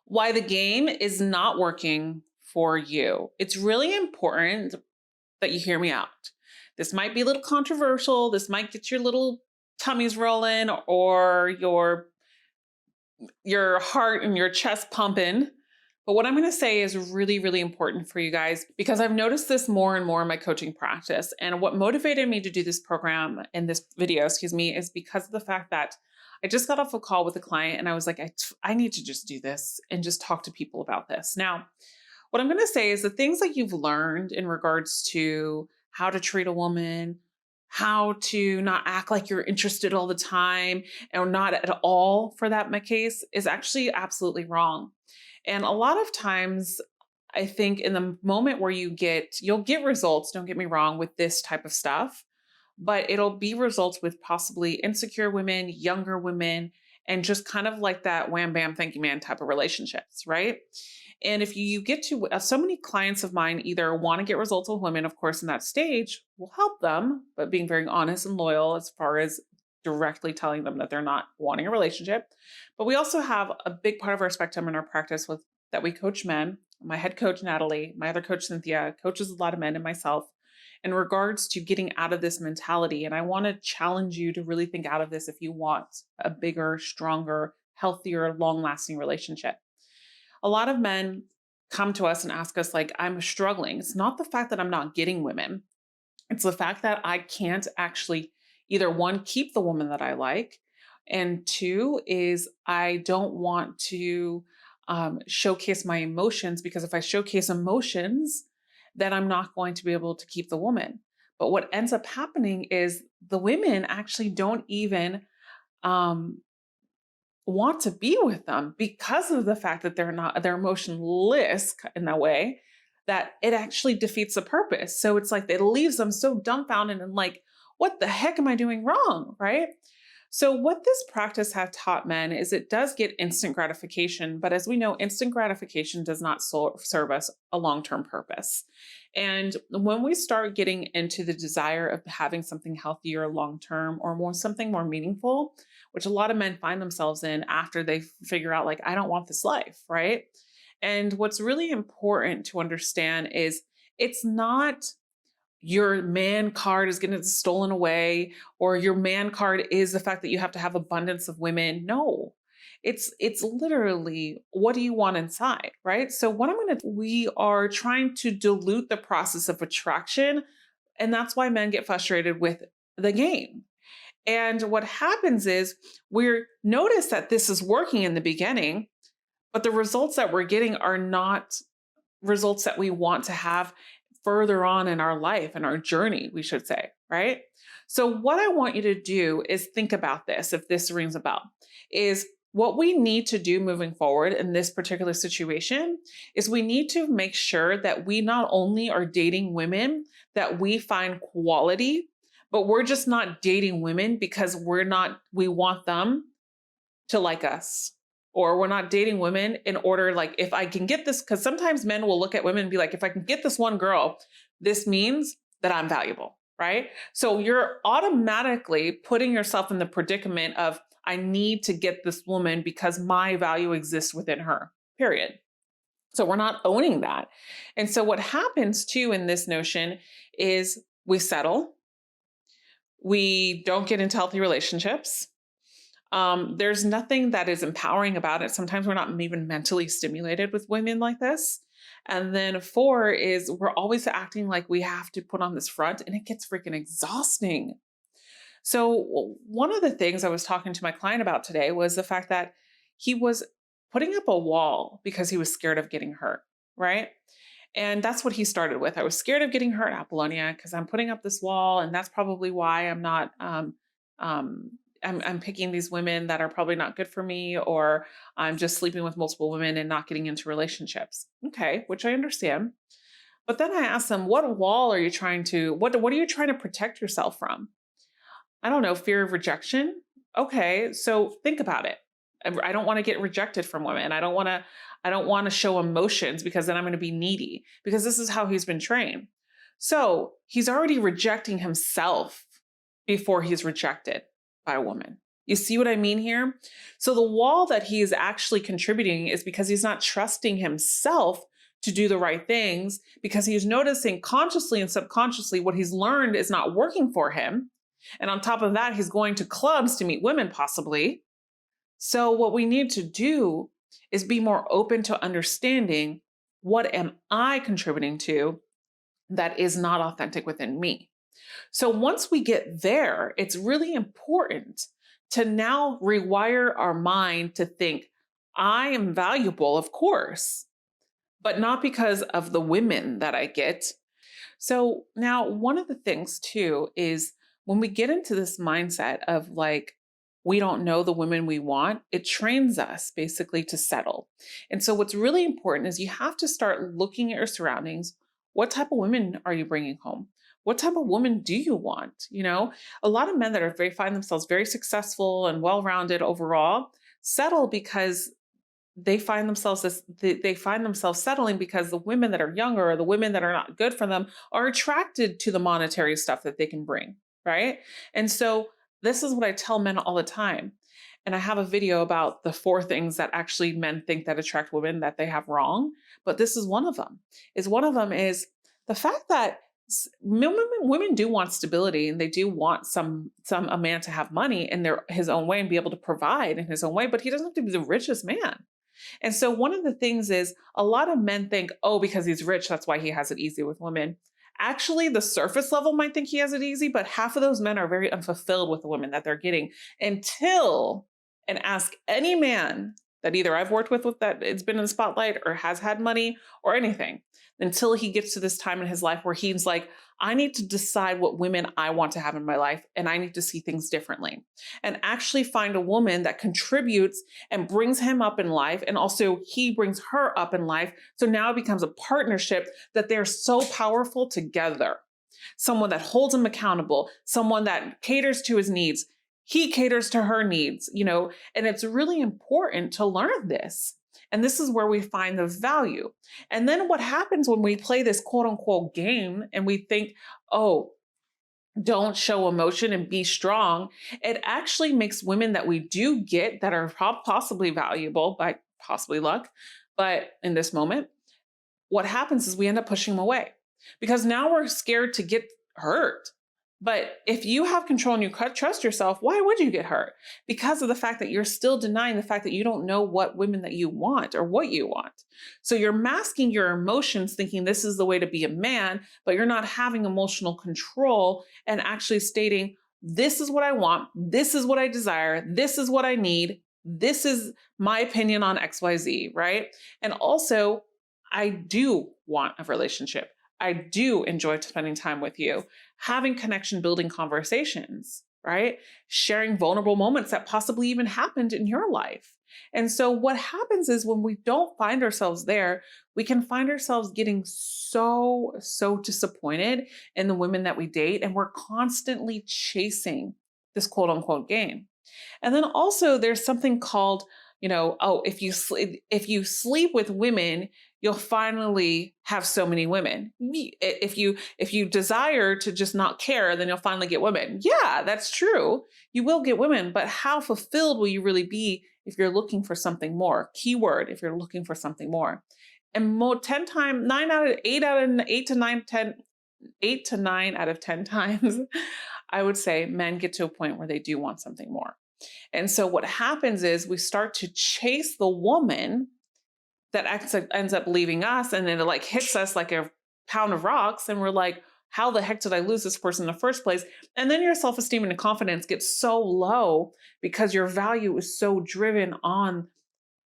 Why the game is not working for you. It's really important that you hear me out. This might be a little controversial. This might get your little tummies rolling or your heart and your chest pumping. But what I'm going to say is really, really important for you guys because I've noticed this more and more in my coaching practice. And what motivated me to do this program and this video, excuse me, is because of the fact that I just got off a call with a client and I was like, I need to just do this and just talk to people about this. Now, what I'm going to say is the things that you've learned in regards to how to treat a woman, how to not act like you're interested all the time, or not at all for that case, is actually absolutely wrong. And a lot of times, I think in the moment where you'll get results, don't get me wrong, with this type of stuff, but it'll be results with possibly insecure women, younger women, and just kind of like that wham bam, thank you, man type of relationships, right? And if you get to so many clients of mine either want to get results with women, of course, in that stage, we'll help them, but being very honest and loyal as far as directly telling them that they're not wanting a relationship. But we also have a big part of our spectrum in our practice with that we coach men. My head coach, Natalie, my other coach, Cynthia, coaches a lot of men and myself in regards to getting out of this mentality. And I want to challenge you to really think out of this if you want a bigger, stronger, healthier, long lasting relationship. A lot of men come to us and ask us, like, I'm struggling. It's not the fact that I'm not getting women, it's the fact that I can't actually either one, keep the woman that I like, and two, is I don't want to showcase my emotions because if I showcase emotions, then I'm not going to be able to keep the woman. But what ends up happening is the women actually don't even um, want to be with them because of the fact that they're emotionless in that way that it actually defeats the purpose. So it's like it leaves them so dumbfounded and like, what the heck am I doing wrong? Right. So what this practice have taught men is it does get instant gratification, but as we know, instant gratification does not serve us a long-term purpose. And when we start getting into the desire of having something healthier long-term or something more meaningful, which a lot of men find themselves in after they figure out like, I don't want this life, right? And what's really important to understand is it's not your man card is going to get stolen away or your man card is the fact that you have to have abundance of women. No. It's literally what do you want inside, right? So we are trying to dilute the process of attraction and that's why men get frustrated with the game. And what happens is we notice that this is working in the beginning, but the results that we're getting are not results that we want to have further on in our life and our journey, we should say, right? So what I want you to do is think about this, if this rings a bell, is what we need to do moving forward in this particular situation is we need to make sure that we not only are dating women that we find quality, but we're just not dating women because we want them to like us. Or we're not dating women in order, like, if I can get this, because sometimes men will look at women and be like, if I can get this one girl, this means that I'm valuable, right? So you're automatically putting yourself in the predicament of, I need to get this woman because my value exists within her, period. So we're not owning that. And so what happens too in this notion is we settle, we don't get into healthy relationships. There's nothing that is empowering about it. Sometimes we're not even mentally stimulated with women like this. And then four is we're always acting like we have to put on this front and it gets freaking exhausting. So one of the things I was talking to my client about today was the fact that he was putting up a wall because he was scared of getting hurt, right? And that's what he started with. I was scared of getting hurt, Apollonia, because I'm putting up this wall, and that's probably why I'm not. I'm picking these women that are probably not good for me, or I'm just sleeping with multiple women and not getting into relationships. Okay, which I understand. But then I asked them, what wall are you trying to? What are you trying to protect yourself from? I don't know, fear of rejection. Okay, so think about it. I don't want to get rejected from women. I don't want to show emotions because then I'm going to be needy because this is how he's been trained. So he's already rejecting himself before he's rejected by a woman. You see what I mean here? So the wall that he is actually contributing is because he's not trusting himself to do the right things, because he's noticing consciously and subconsciously what he's learned is not working for him. And on top of that, he's going to clubs to meet women, possibly. So what we need to do is be more open to understanding, what am I contributing to that is not authentic within me? So once we get there, it's really important to now rewire our mind to think, I am valuable, of course, but not because of the women that I get. So now one of the things too is when we get into this mindset of like, we don't know the women we want, it trains us basically to settle. And so what's really important is you have to start looking at your surroundings. What type of women are you bringing home? What type of woman do you want? You know, a lot of men that are find themselves very successful and well-rounded overall settle because they find themselves settling because the women that are younger or the women that are not good for them are attracted to the monetary stuff that they can bring, right? And so this is what I tell men all the time. And I have a video about the 4 things that actually men think that attract women that they have wrong, but this is one of them. Is the fact that women do want stability, and they do want a man to have money in his own way and be able to provide in his own way, but he doesn't have to be the richest man. And so one of the things is a lot of men think, oh, because he's rich, that's why he has it easy with women. Actually, the surface level might think he has it easy, but half of those men are very unfulfilled with the women that they're getting and ask any man that either I've worked with that it's been in the spotlight or has had money or anything, until he gets to this time in his life where he's like, I need to decide what women I want to have in my life, and I need to see things differently and actually find a woman that contributes and brings him up in life. And also he brings her up in life. So now it becomes a partnership that they're so powerful together. Someone that holds him accountable, someone that caters to his needs. He caters to her needs, you know, and it's really important to learn this. And this is where we find the value. And then what happens when we play this quote unquote game and we think, oh, don't show emotion and be strong, it actually makes women that we do get that are possibly valuable by possibly luck, but in this moment, what happens is we end up pushing them away because now we're scared to get hurt. But if you have control and you trust yourself, why would you get hurt? Because of the fact that you're still denying the fact that you don't know what women that you want or what you want. So you're masking your emotions thinking this is the way to be a man, but you're not having emotional control and actually stating, this is what I want. This is what I desire. This is what I need. This is my opinion on XYZ, right? And also, I do want a relationship. I do enjoy spending time with you, having connection, building conversations, right? Sharing vulnerable moments that possibly even happened in your life. And so what happens is when we don't find ourselves there, we can find ourselves getting so disappointed in the women that we date. And we're constantly chasing this quote unquote game. And then also there's something called, oh, if you sleep with women, you'll finally have so many women. If you desire to just not care, then you'll finally get women. Yeah, that's true. You will get women, but how fulfilled will you really be if you're looking for something more? Keyword, if you're looking for something more. And 8 to 9 out of 10 times, I would say men get to a point where they do want something more. And so what happens is we start to chase the woman that ends up leaving us, and then it hits us like a pound of rocks, and we're like, how the heck did I lose this person in the first place? And then your self-esteem and confidence gets so low because your value is so driven on,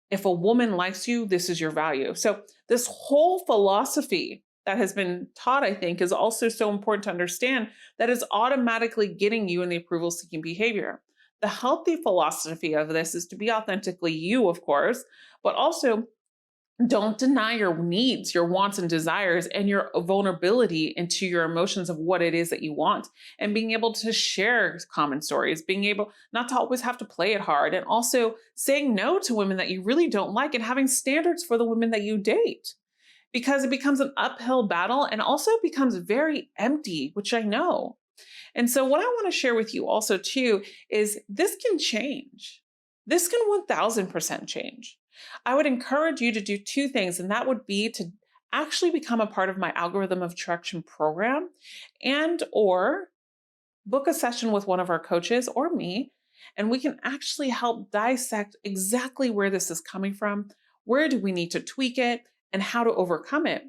if a woman likes you, this is your value. So this whole philosophy that has been taught, I think, is also so important to understand that is automatically getting you in the approval-seeking behavior. The healthy philosophy of this is to be authentically you, of course, but also don't deny your needs, your wants and desires, and your vulnerability into your emotions of what it is that you want, and being able to share common stories, being able not to always have to play it hard, and also saying no to women that you really don't like and having standards for the women that you date, because it becomes an uphill battle and also becomes very empty, which I know. And so what I want to share with you also too is this can change. This can 1000% change. I would encourage you to do two things, and that would be to actually become a part of my algorithm of attraction program and or book a session with one of our coaches or me, and we can actually help dissect exactly where this is coming from, where do we need to tweak it, and how to overcome it.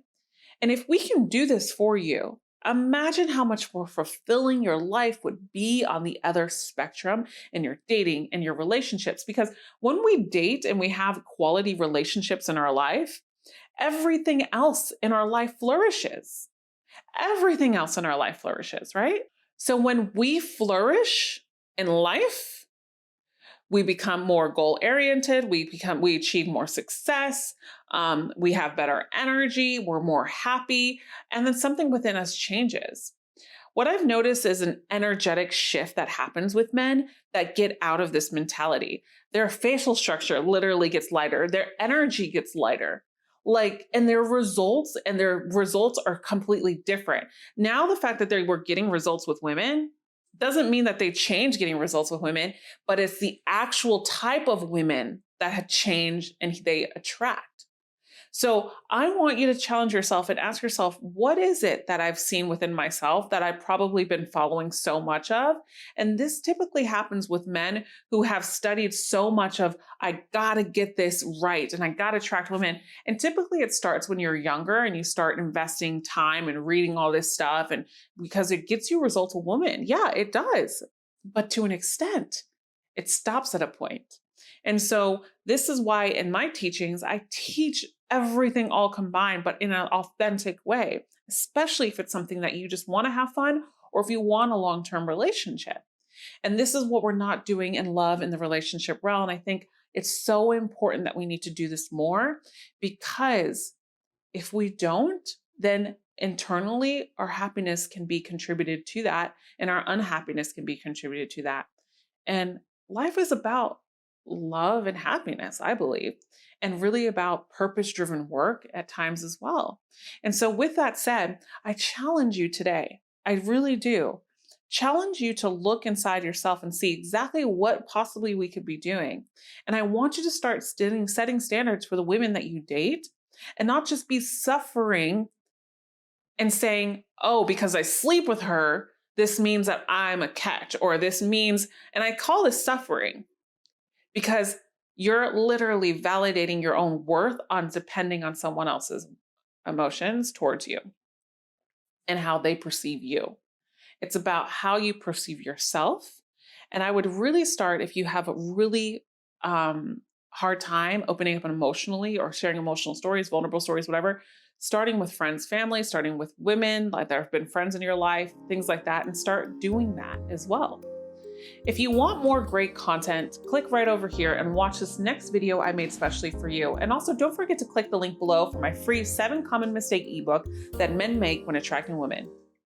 And if we can do this for you, imagine how much more fulfilling your life would be on the other spectrum in your dating and your relationships. Because when we date and we have quality relationships in our life, everything else in our life flourishes. Everything else in our life flourishes, right? So when we flourish in life, we become more goal-oriented, we achieve more success, we have better energy, we're more happy, and then something within us changes. What I've noticed is an energetic shift that happens with men that get out of this mentality. Their facial structure literally gets lighter, their energy gets lighter. And their results are completely different. Now, the fact that they were getting results with women doesn't mean that they changed getting results with women, but it's the actual type of women that had changed and they attract. So I want you to challenge yourself and ask yourself, what is it that I've seen within myself that I've probably been following so much of? And this typically happens with men who have studied so much of, I gotta get this right and I gotta attract women. And typically it starts when you're younger and you start investing time and reading all this stuff, and because it gets you results with women. Yeah, it does. But to an extent, it stops at a point. And so this is why in my teachings, I teach everything all combined, but in an authentic way, especially if it's something that you just want to have fun or if you want a long-term relationship. And this is what we're not doing in love in the relationship realm. And I think it's so important that we need to do this more, because if we don't, then internally our happiness can be contributed to that and our unhappiness can be contributed to that. And life is about love and happiness, I believe, and really about purpose-driven work at times as well. And so with that said, I challenge you today, I really do, challenge you to look inside yourself and see exactly what possibly we could be doing. And I want you to start setting standards for the women that you date and not just be suffering and saying, oh, because I sleep with her, this means that I'm a catch, or this means, and I call this suffering, because you're literally validating your own worth on depending on someone else's emotions towards you and how they perceive you. It's about how you perceive yourself. And I would really start, if you have a really hard time opening up emotionally or sharing emotional stories, vulnerable stories, whatever, starting with friends, family, starting with women, like there have been friends in your life, things like that, and start doing that as well. If you want more great content, click right over here and watch this next video I made specially for you. And also don't forget to click the link below for my free 7 Common Mistake ebook that men make when attracting women.